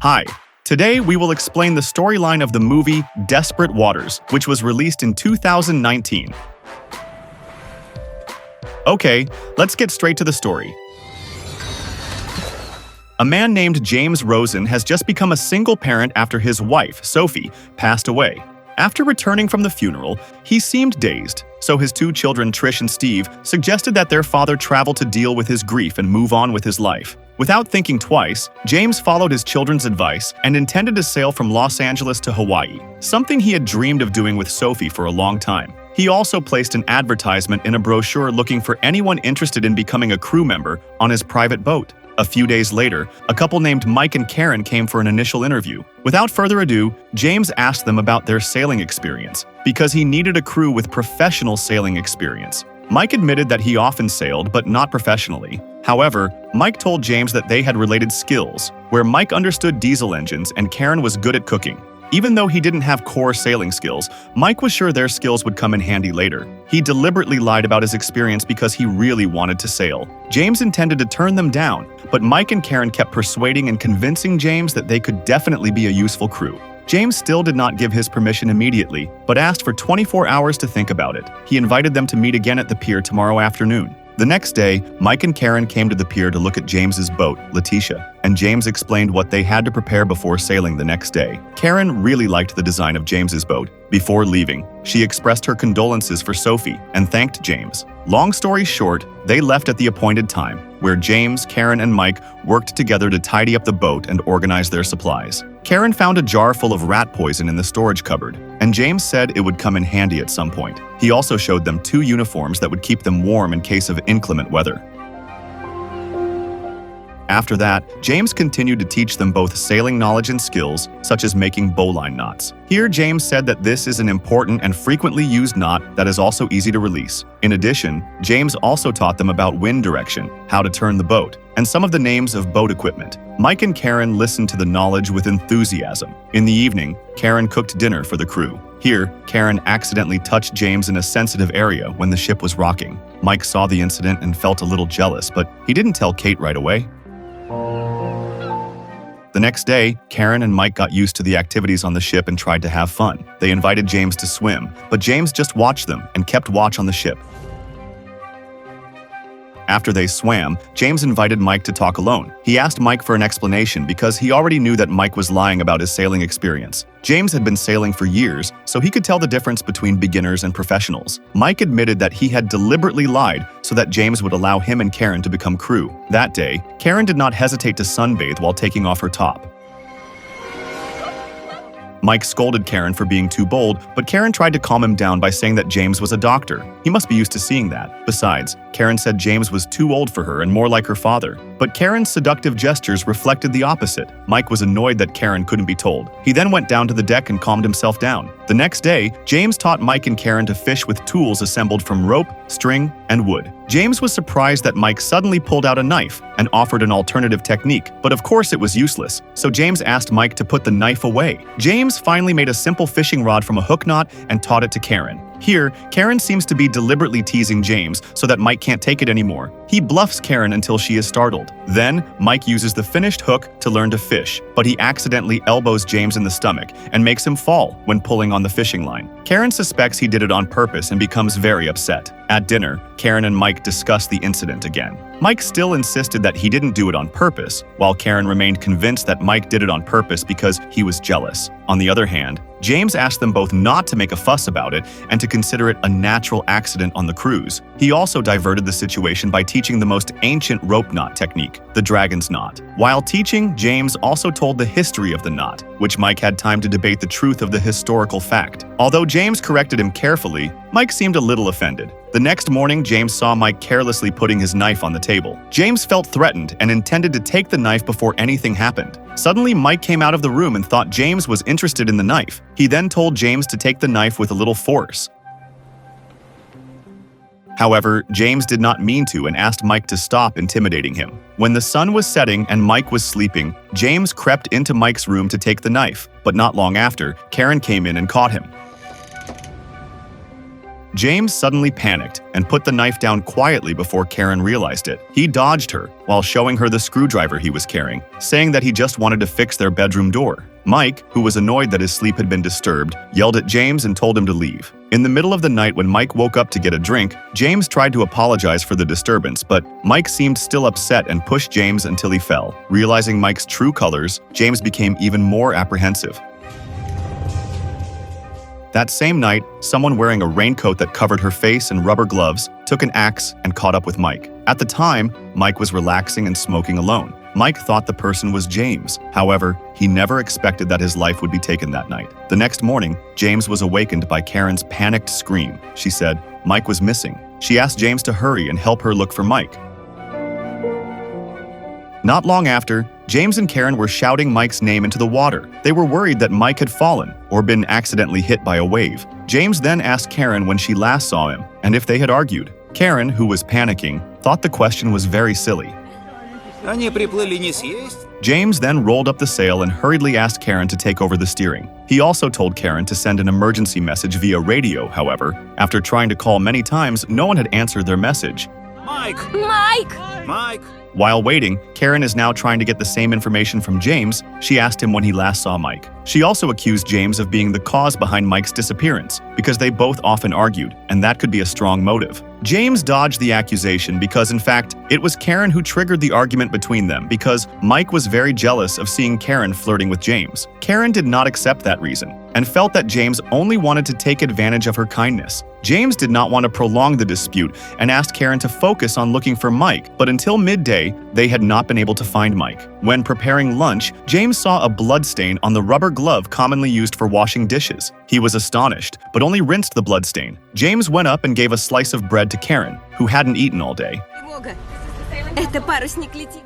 Hi. Today we will explain the storyline of the movie Desperate Waters, which was released in 2019. Okay, let's get straight to the story. A man named James Rosen has just become a single parent after his wife, Sophie, passed away. After returning from the funeral, he seemed dazed, so his two children, Trish and Steve, suggested that their father travel to deal with his grief and move on with his life. Without thinking twice, James followed his children's advice and intended to sail from Los Angeles to Hawaii, something he had dreamed of doing with Sophie for a long time. He also placed an advertisement in a brochure looking for anyone interested in becoming a crew member on his private boat. A few days later, a couple named Mike and Karen came for an initial interview. Without further ado, James asked them about their sailing experience, because he needed a crew with professional sailing experience. Mike admitted that he often sailed, but not professionally. However, Mike told James that they had related skills, where Mike understood diesel engines and Karen was good at cooking. Even though he didn't have core sailing skills, Mike was sure their skills would come in handy later. He deliberately lied about his experience because he really wanted to sail. James intended to turn them down, but Mike and Karen kept persuading and convincing James that they could definitely be a useful crew. James still did not give his permission immediately, but asked for 24 hours to think about it. He invited them to meet again at the pier tomorrow afternoon. The next day, Mike and Karen came to the pier to look at James's boat, Letitia, and James explained what they had to prepare before sailing the next day. Karen really liked the design of James's boat. Before leaving, she expressed her condolences for Sophie and thanked James. Long story short, they left at the appointed time, where James, Karen, and Mike worked together to tidy up the boat and organize their supplies. Karen found a jar full of rat poison in the storage cupboard, and James said it would come in handy at some point. He also showed them 2 uniforms that would keep them warm in case of inclement weather. After that, James continued to teach them both sailing knowledge and skills, such as making bowline knots. Here, James said that this is an important and frequently used knot that is also easy to release. In addition, James also taught them about wind direction, how to turn the boat, and some of the names of boat equipment. Mike and Karen listened to the knowledge with enthusiasm. In the evening, Karen cooked dinner for the crew. Here, Karen accidentally touched James in a sensitive area when the ship was rocking. Mike saw the incident and felt a little jealous, but he didn't tell Kate right away. The next day, Karen and Mike got used to the activities on the ship and tried to have fun. They invited James to swim, but James just watched them and kept watch on the ship. After they swam, James invited Mike to talk alone. He asked Mike for an explanation because he already knew that Mike was lying about his sailing experience. James had been sailing for years, so he could tell the difference between beginners and professionals. Mike admitted that he had deliberately lied so that James would allow him and Karen to become crew. That day, Karen did not hesitate to sunbathe while taking off her top. Mike scolded Karen for being too bold, but Karen tried to calm him down by saying that James was a doctor. He must be used to seeing that. Besides, Karen said James was too old for her and more like her father. But Karen's seductive gestures reflected the opposite. Mike was annoyed that Karen couldn't be told. He then went down to the deck and calmed himself down. The next day, James taught Mike and Karen to fish with tools assembled from rope, string, and wood. James was surprised that Mike suddenly pulled out a knife and offered an alternative technique, but of course it was useless, so James asked Mike to put the knife away. James finally made a simple fishing rod from a hook knot and taught it to Karen. Here, Karen seems to be deliberately teasing James so that Mike can't take it anymore. He bluffs Karen until she is startled. Then, Mike uses the finished hook to learn to fish, but he accidentally elbows James in the stomach and makes him fall when pulling on the fishing line. Karen suspects he did it on purpose and becomes very upset. At dinner, Karen and Mike discuss the incident again. Mike still insisted that he didn't do it on purpose, while Karen remained convinced that Mike did it on purpose because he was jealous. On the other hand, James asked them both not to make a fuss about it and to consider it a natural accident on the cruise. He also diverted the situation by teaching the most ancient rope knot technique, the dragon's knot. While teaching, James also told the history of the knot, which Mike had time to debate the truth of the historical fact. Although James corrected him carefully, Mike seemed a little offended. The next morning, James saw Mike carelessly putting his knife on the table. James felt threatened and intended to take the knife before anything happened. Suddenly, Mike came out of the room and thought James was interested in the knife. He then told James to take the knife with a little force. However, James did not mean to and asked Mike to stop intimidating him. When the sun was setting and Mike was sleeping, James crept into Mike's room to take the knife, but not long after, Karen came in and caught him. James suddenly panicked and put the knife down quietly before Karen realized it. He dodged her while showing her the screwdriver he was carrying, saying that he just wanted to fix their bedroom door. Mike, who was annoyed that his sleep had been disturbed, yelled at James and told him to leave. In the middle of the night when Mike woke up to get a drink, James tried to apologize for the disturbance, but Mike seemed still upset and pushed James until he fell. Realizing Mike's true colors, James became even more apprehensive. That same night, someone wearing a raincoat that covered her face and rubber gloves took an axe and caught up with Mike. At the time, Mike was relaxing and smoking alone. Mike thought the person was James. However, he never expected that his life would be taken that night. The next morning, James was awakened by Karen's panicked scream. She said Mike was missing. She asked James to hurry and help her look for Mike. Not long after, James and Karen were shouting Mike's name into the water. They were worried that Mike had fallen or been accidentally hit by a wave. James then asked Karen when she last saw him and if they had argued. Karen, who was panicking, thought the question was very silly. James then rolled up the sail and hurriedly asked Karen to take over the steering. He also told Karen to send an emergency message via radio. However, after trying to call many times, no one had answered their message. Mike! Mike! Mike! While waiting, Karen is now trying to get the same information from James. She asked him when he last saw Mike. She also accused James of being the cause behind Mike's disappearance because they both often argued, and that could be a strong motive. James dodged the accusation because, in fact, it was Karen who triggered the argument between them because Mike was very jealous of seeing Karen flirting with James. Karen did not accept that reason and felt that James only wanted to take advantage of her kindness. James did not want to prolong the dispute and asked Karen to focus on looking for Mike, but until midday, they had not been able to find Mike. When preparing lunch, James saw a blood stain on the rubber glove commonly used for washing dishes. He was astonished, but only rinsed the blood stain. James went up and gave a slice of bread to Karen, who hadn't eaten all day.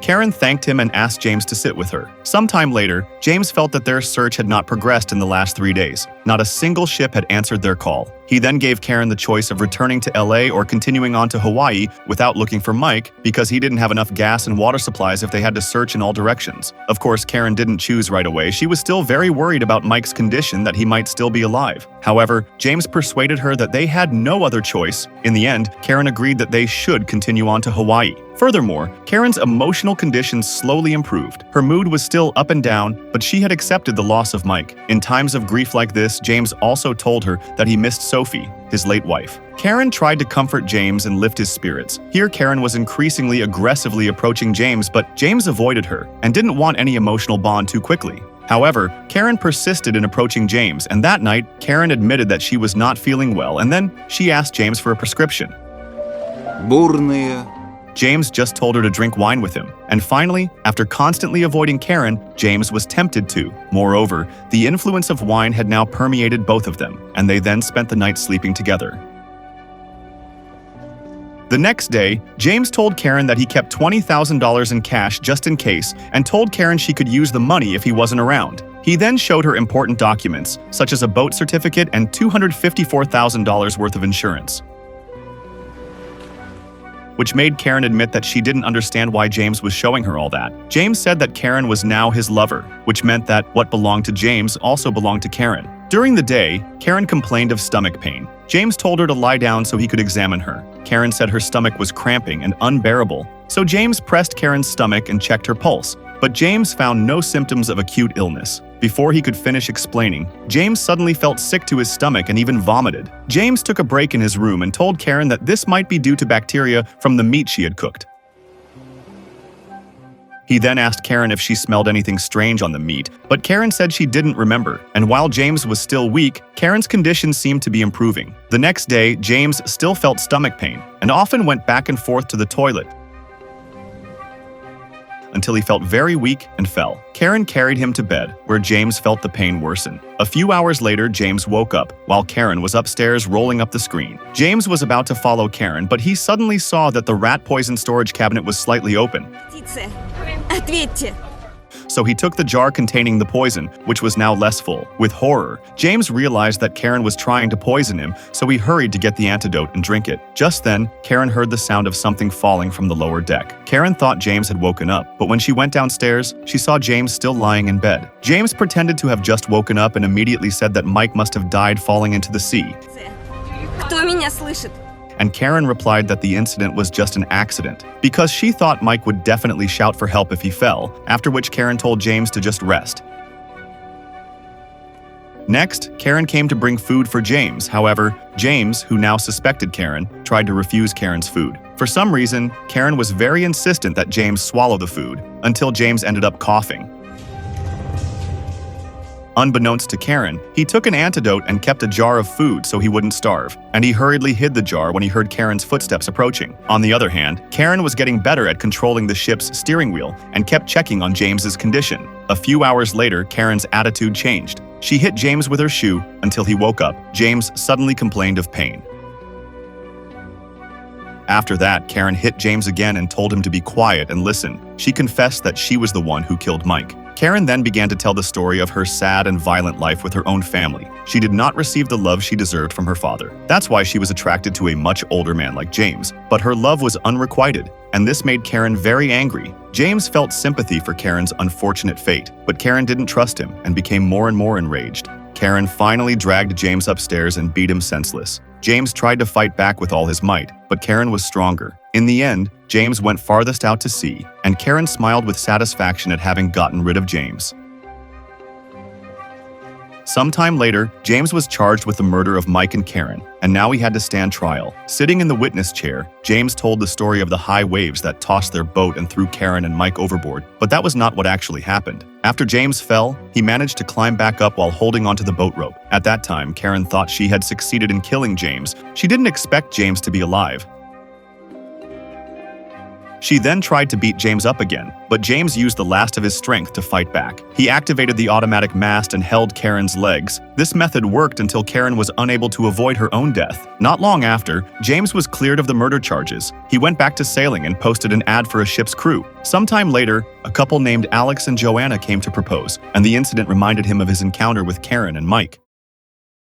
Karen thanked him and asked James to sit with her. Sometime later, James felt that their search had not progressed in the last 3 days. Not a single ship had answered their call. He then gave Karen the choice of returning to LA or continuing on to Hawaii without looking for Mike because he didn't have enough gas and water supplies if they had to search in all directions. Of course, Karen didn't choose right away. She was still very worried about Mike's condition, that he might still be alive. However, James persuaded her that they had no other choice. In the end, Karen agreed that they should continue on to Hawaii. Furthermore, Karen's emotional condition slowly improved. Her mood was still up and down, but she had accepted the loss of Mike. In times of grief like this, James also told her that he missed Sophie, his late wife. Karen tried to comfort James and lift his spirits. Here, Karen was increasingly aggressively approaching James, but James avoided her and didn't want any emotional bond too quickly. However, Karen persisted in approaching James, and that night, Karen admitted that she was not feeling well, and then she asked James for a prescription. Бурные. James just told her to drink wine with him. And finally, after constantly avoiding Karen, James was tempted to. Moreover, the influence of wine had now permeated both of them, and they then spent the night sleeping together. The next day, James told Karen that he kept $20,000 in cash just in case and told Karen she could use the money if he wasn't around. He then showed her important documents, such as a boat certificate and $254,000 worth of insurance, which made Karen admit that she didn't understand why James was showing her all that. James said that Karen was now his lover, which meant that what belonged to James also belonged to Karen. During the day, Karen complained of stomach pain. James told her to lie down so he could examine her. Karen said her stomach was cramping and unbearable, so James pressed Karen's stomach and checked her pulse. But James found no symptoms of acute illness. Before he could finish explaining, James suddenly felt sick to his stomach and even vomited. James took a break in his room and told Karen that this might be due to bacteria from the meat she had cooked. He then asked Karen if she smelled anything strange on the meat, but Karen said she didn't remember, and while James was still weak, Karen's condition seemed to be improving. The next day, James still felt stomach pain and often went back and forth to the toilet until he felt very weak and fell. Karen carried him to bed, where James felt the pain worsen. A few hours later, James woke up, while Karen was upstairs rolling up the screen. James was about to follow Karen, but he suddenly saw that the rat poison storage cabinet was slightly open. So he took the jar containing the poison, which was now less full. With horror, James realized that Karen was trying to poison him, so he hurried to get the antidote and drink it. Just then, Karen heard the sound of something falling from the lower deck. Karen thought James had woken up, but when she went downstairs, she saw James still lying in bed. James pretended to have just woken up and immediately said that Mike must have died falling into the sea. Кто меня слышит? And Karen replied that the incident was just an accident, because she thought Mike would definitely shout for help if he fell, after which Karen told James to just rest. Next, Karen came to bring food for James. However, James, who now suspected Karen, tried to refuse Karen's food. For some reason, Karen was very insistent that James swallow the food, until James ended up coughing. Unbeknownst to Karen, he took an antidote and kept a jar of food so he wouldn't starve, and he hurriedly hid the jar when he heard Karen's footsteps approaching. On the other hand, Karen was getting better at controlling the ship's steering wheel and kept checking on James's condition. A few hours later, Karen's attitude changed. She hit James with her shoe until he woke up. James suddenly complained of pain. After that, Karen hit James again and told him to be quiet and listen. She confessed that she was the one who killed Mike. Karen then began to tell the story of her sad and violent life with her own family. She did not receive the love she deserved from her father. That's why she was attracted to a much older man like James. But her love was unrequited, and this made Karen very angry. James felt sympathy for Karen's unfortunate fate, but Karen didn't trust him and became more and more enraged. Karen finally dragged James upstairs and beat him senseless. James tried to fight back with all his might, but Karen was stronger. In the end, James went farthest out to sea, and Karen smiled with satisfaction at having gotten rid of James. Sometime later, James was charged with the murder of Mike and Karen, and now he had to stand trial. Sitting in the witness chair, James told the story of the high waves that tossed their boat and threw Karen and Mike overboard, but that was not what actually happened. After James fell, he managed to climb back up while holding onto the boat rope. At that time, Karen thought she had succeeded in killing James. She didn't expect James to be alive. She then tried to beat James up again, but James used the last of his strength to fight back. He activated the automatic mast and held Karen's legs. This method worked until Karen was unable to avoid her own death. Not long after, James was cleared of the murder charges. He went back to sailing and posted an ad for a ship's crew. Sometime later, a couple named Alex and Joanna came to propose, and the incident reminded him of his encounter with Karen and Mike.